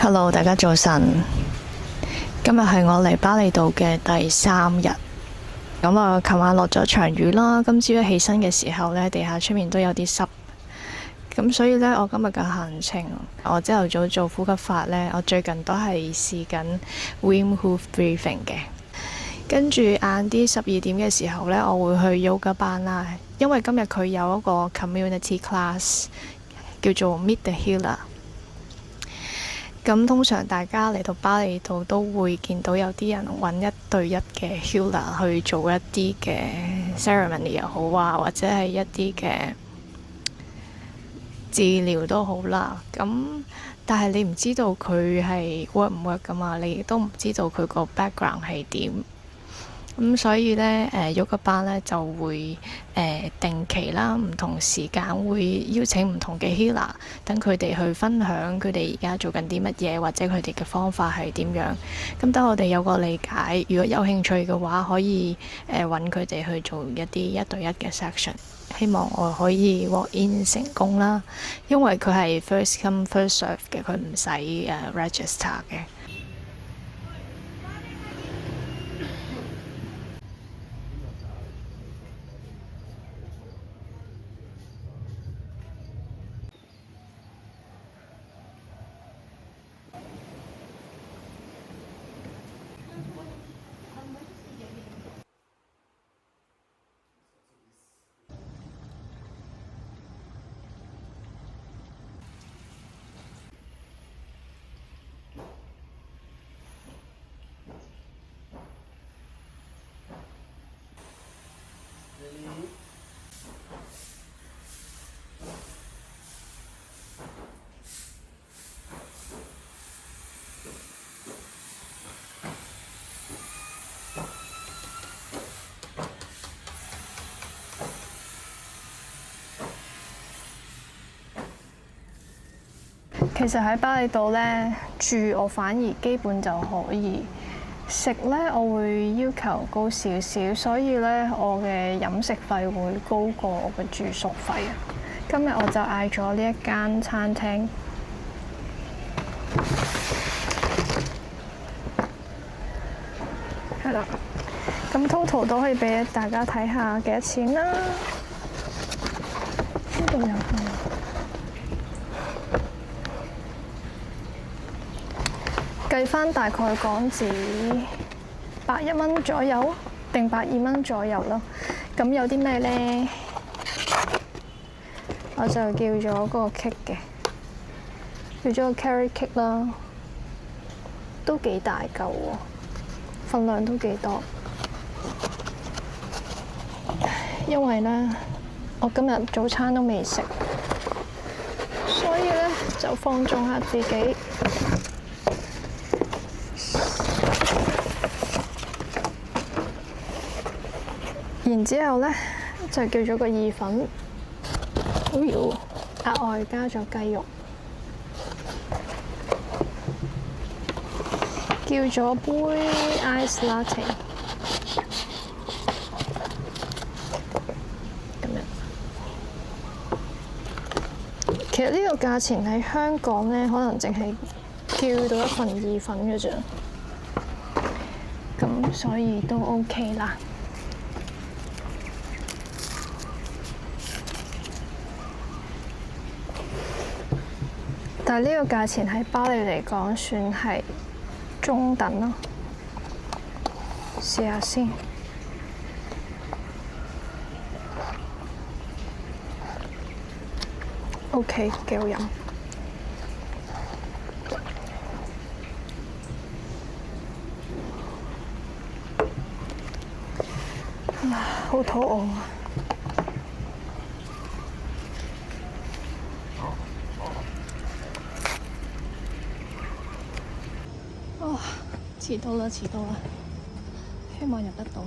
Hello，大家早晨。今日係我嚟巴厘島嘅第3日。咁啊，琴晚落咗場雨啦，今朝一起身嘅時候呢，地下出面都有啲濕。咁所以呢，我今日嘅行程，我朝頭早做呼吸法呢，我最近都係試緊 Wim Hof breathing 嘅。跟住晏啲12點嘅時候呢，我會去 yoga 班啦，因為今日佢有一個 community class 叫做 Meet the Healer。咁通常大家嚟到巴厘島都會見到有啲人揾1對1嘅 healer 去做一啲嘅 ceremony 又好啊，或者係一啲嘅治療都好啦。咁但係你唔知道佢係 work 唔 work 噶嘛，你亦都唔知道佢個 background 係點。咁所以呢，yoga 班呢就會定期啦，唔同時間會邀請唔同嘅 healer，等佢哋去分享佢哋而家做緊啲乜嘢，或者佢哋嘅方法係點樣。咁等我哋有個理解，如果有興趣嘅話，可以揾佢哋去做一啲1對1嘅 section。希望我可以 walk in 成功啦，因為佢係 first come first serve 嘅，佢唔使register 嘅。其實喺巴厘島呢，住我反而基本就可以，食呢我會要求高少少，所以呢，我嘅飲食費會高過我嘅住宿費啊。今日我就嗌咗呢一間餐廳，係啦。咁 total 都可以俾大家睇下幾多錢啦。呢度有計返大概港紙101蚊左右，定120蚊左右咯。咁有啲咩呢？我就叫咗個 cake 嘅，叫咗個 carrot cake 啦，都幾大嚿喎，份量都幾多。因為呢，我今日早餐都未食，所以呢就放縱下自己。然之後呢，就叫咗個意粉，額外加咗雞肉，叫咗杯 ice latte， 咁樣。其實呢個價錢喺香港呢，可能淨係叫到一份意粉嘅啫，咁所以都 OK 啦。但係呢個價錢喺巴厘嚟講算係中等咯。試下先。OK， 幾好飲。好肚餓啊！遲到啦，遲到啦！希望入得到。